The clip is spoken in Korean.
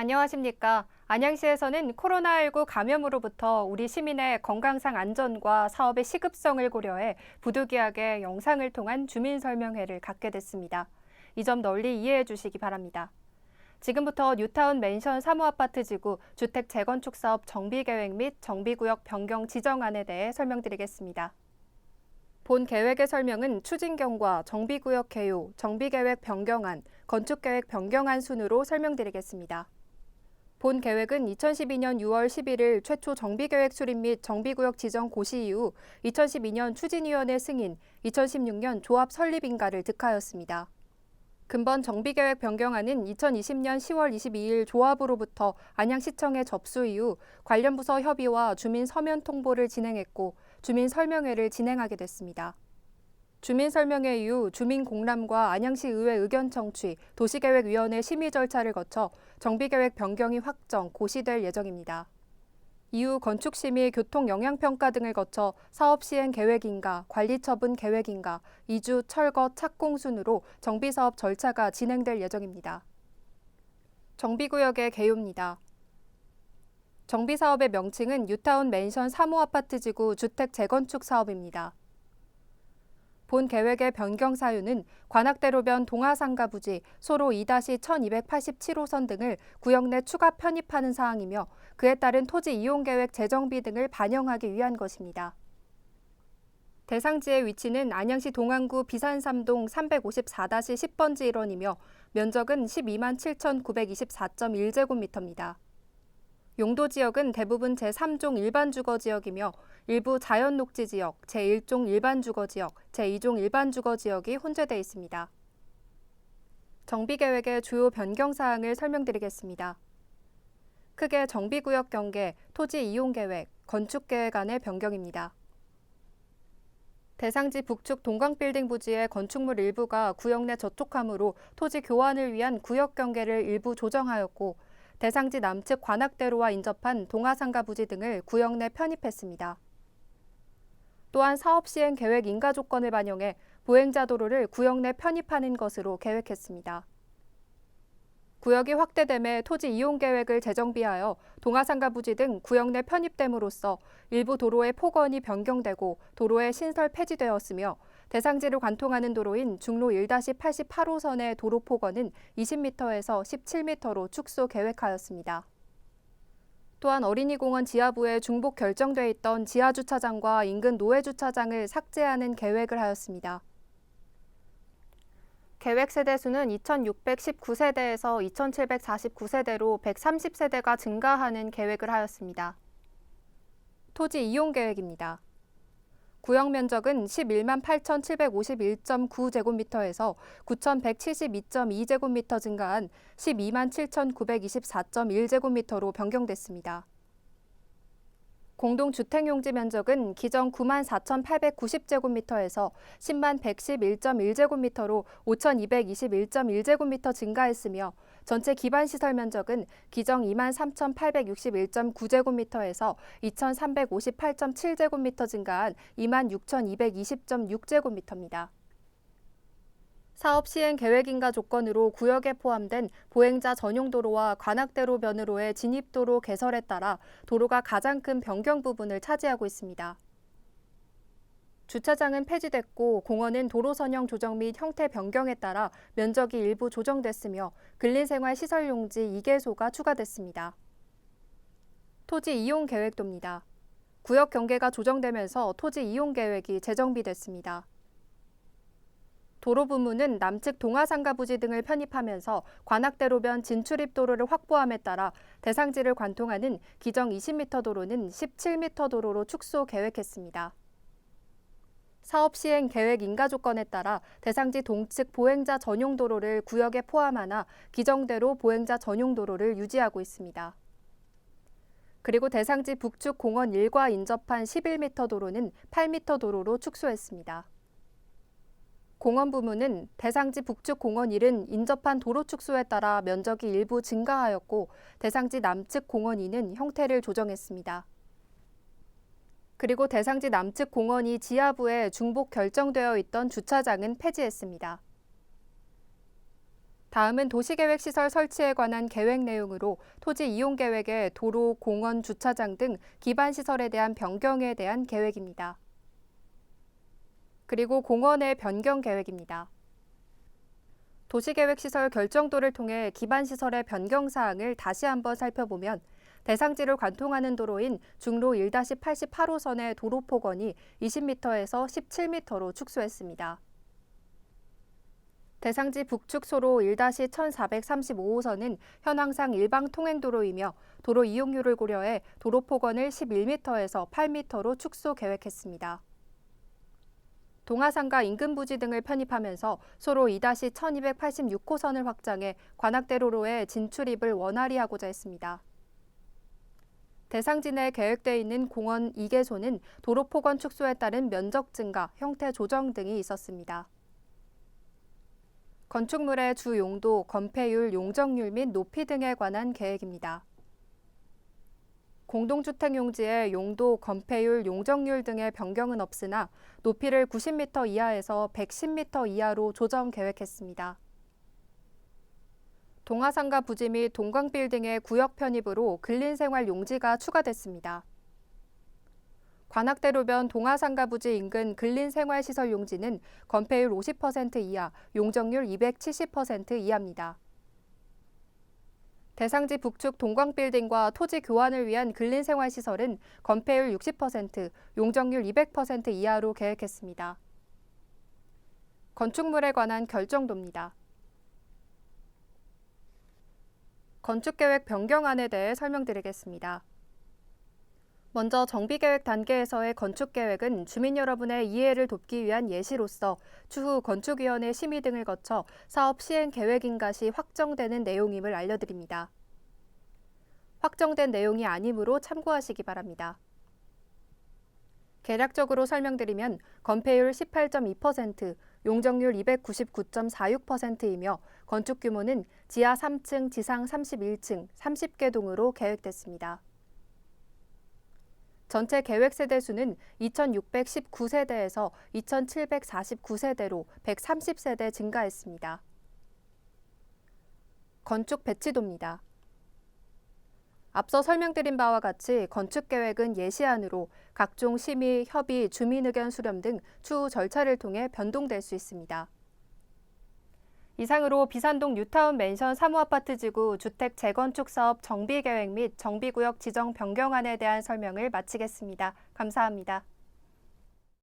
안녕하십니까. 안양시에서는 코로나19 감염으로부터 우리 시민의 건강상 안전과 사업의 시급성을 고려해 부득이하게 영상을 통한 주민설명회를 갖게 됐습니다. 이 점 널리 이해해 주시기 바랍니다. 지금부터 뉴타운 맨션 사무아파트 지구 주택 재건축 사업 정비계획 및 정비구역 변경 지정안에 대해 설명드리겠습니다. 본 계획의 설명은 추진경과 정비구역 개요, 정비계획 변경안, 건축계획 변경안 순으로 설명드리겠습니다. 본 계획은 2012년 6월 11일 최초 정비계획 수립 및 정비구역 지정 고시 이후 2012년 추진위원회 승인, 2016년 조합 설립 인가를 득하였습니다. 근본 정비계획 변경안은 2020년 10월 22일 조합으로부터 안양시청에 접수 이후 관련 부서 협의와 주민 서면 통보를 진행했고 주민 설명회를 진행하게 됐습니다. 주민 설명회 이후 주민 공람과 안양시 의회 의견 청취, 도시계획위원회 심의 절차를 거쳐 정비계획 변경이 확정, 고시될 예정입니다. 이후 건축심의 교통 영향평가 등을 거쳐 사업 시행 계획인가, 관리처분 계획인가, 이주, 철거, 착공 순으로 정비사업 절차가 진행될 예정입니다. 정비구역의 개요입니다. 정비사업의 명칭은 뉴타운 맨션 사무아파트 지구 주택 재건축 사업입니다. 본 계획의 변경 사유는 관악대로변 동아상가 부지 소로 2-1287호선 등을 구역 내 추가 편입하는 사항이며 그에 따른 토지 이용 계획 재정비 등을 반영하기 위한 것입니다. 대상지의 위치는 안양시 동안구 비산삼동 354-10번지 일원이며 면적은 127,924.1제곱미터입니다. 용도 지역은 대부분 제3종 일반 주거 지역이며 일부 자연 녹지 지역, 제1종 일반 주거 지역, 제2종 일반 주거 지역이 혼재돼 있습니다. 정비계획의 주요 변경 사항을 설명드리겠습니다. 크게 정비구역 경계, 토지 이용 계획, 건축 계획 안의 변경입니다. 대상지 북측 동강빌딩 부지의 건축물 일부가 구역 내 저촉함으로 토지 교환을 위한 구역 경계를 일부 조정하였고 대상지 남측 관악대로와 인접한 동아상가 부지 등을 구역 내 편입했습니다. 또한 사업 시행 계획 인가 조건을 반영해 보행자 도로를 구역 내 편입하는 것으로 계획했습니다. 구역이 확대됨에 토지 이용 계획을 재정비하여 동아상가 부지 등 구역 내 편입됨으로써 일부 도로의 폭언이 변경되고 도로의 신설 폐지되었으며 대상지를 관통하는 도로인 중로 1-88호선의 도로 폭언은 20m에서 17m로 축소 계획하였습니다. 또한 어린이공원 지하부에 중복 결정돼 있던 지하주차장과 인근 노회주차장을 삭제하는 계획을 하였습니다. 계획 세대수는 2,619세대에서 2,749세대로 130세대가 증가하는 계획을 하였습니다. 토지 이용 계획입니다. 구역 면적은 11만 8,751.9제곱미터에서 9,172.2제곱미터 증가한 12만 7,924.1제곱미터로 변경됐습니다. 공동주택용지 면적은 기존 9만 4,890제곱미터에서 10만 111.1제곱미터로 5,221.1제곱미터 증가했으며 전체 기반시설 면적은 기존 2만 3,861.9제곱미터에서 2,358.7제곱미터 증가한 2만 6,220.6제곱미터입니다. 사업 시행 계획인가 조건으로 구역에 포함된 보행자 전용 도로와 관악대로변으로의 진입도로 개설에 따라 도로가 가장 큰 변경 부분을 차지하고 있습니다. 주차장은 폐지됐고 공원은 도로 선형 조정 및 형태 변경에 따라 면적이 일부 조정됐으며 근린생활시설용지 2개소가 추가됐습니다. 토지 이용 계획도입니다. 구역 경계가 조정되면서 토지 이용 계획이 재정비됐습니다. 도로 부문은 남측 동아상가 부지 등을 편입하면서 관악대로변 진출입 도로를 확보함에 따라 대상지를 관통하는 기정 20m 도로는 17m 도로로 축소 계획했습니다. 사업 시행 계획 인가 조건에 따라 대상지 동측 보행자 전용 도로를 구역에 포함하나 기정대로 보행자 전용 도로를 유지하고 있습니다. 그리고 대상지 북측 공원 1과 인접한 11m 도로는 8m 도로로 축소했습니다. 공원 부문은 대상지 북측 공원 1은 인접한 도로 축소에 따라 면적이 일부 증가하였고 대상지 남측 공원 2는 형태를 조정했습니다. 그리고 대상지 남측 공원 2 지하부에 중복 결정되어 있던 주차장은 폐지했습니다. 다음은 도시계획시설 설치에 관한 계획 내용으로 토지 이용 계획의 도로, 공원, 주차장 등 기반시설에 대한 변경에 대한 계획입니다. 그리고 공원의 변경 계획입니다. 도시계획시설 결정도를 통해 기반시설의 변경 사항을 다시 한번 살펴보면 대상지를 관통하는 도로인 중로 1-88호선의 도로 폭언이 20m에서 17m로 축소했습니다. 대상지 북측소로 1-1435호선은 현황상 일방 통행도로이며 도로 이용료를 고려해 도로 폭언을 11m에서 8m로 축소 계획했습니다. 동화산과 인근 부지 등을 편입하면서 소로 2-1286호선을 확장해 관악대로로의 진출입을 원활히 하고자 했습니다. 대상지 내 계획돼 있는 공원 2개소는 도로 폭언 축소에 따른 면적 증가, 형태 조정 등이 있었습니다. 건축물의 주 용도, 건폐율, 용적률 및 높이 등에 관한 계획입니다. 공동주택 용지의 용도, 건폐율, 용적률 등의 변경은 없으나 높이를 90m 이하에서 110m 이하로 조정 계획했습니다. 동화산가 부지 및 동광빌딩의 구역 편입으로 근린생활 용지가 추가됐습니다. 관악대로변 동화산가 부지 인근 근린생활시설 용지는 건폐율 50% 이하, 용적률 270% 이하입니다. 대상지 북측 동광빌딩과 토지 교환을 위한 근린생활시설은 건폐율 60%, 용적률 200% 이하로 계획했습니다. 건축물에 관한 결정도입니다. 건축계획 변경안에 대해 설명드리겠습니다. 먼저 정비계획 단계에서의 건축계획은 주민 여러분의 이해를 돕기 위한 예시로서 추후 건축위원회 심의 등을 거쳐 사업 시행 계획인가 시 확정되는 내용임을 알려드립니다. 확정된 내용이 아니므로 참고하시기 바랍니다. 개략적으로 설명드리면 건폐율 18.2%, 용적률 299.46%이며 건축 규모는 지하 3층, 지상 31층, 30개 동으로 계획됐습니다. 전체 계획 세대 수는 2,619세대에서 2,749세대로 130세대 증가했습니다. 건축 배치도입니다. 앞서 설명드린 바와 같이 건축계획은 예시안으로 각종 심의, 협의, 주민 의견 수렴 등 추후 절차를 통해 변동될 수 있습니다. 이상으로 비산동 뉴타운 맨션 3호 아파트 지구 주택 재건축 사업 정비계획 및 정비구역 지정 변경안에 대한 설명을 마치겠습니다. 감사합니다.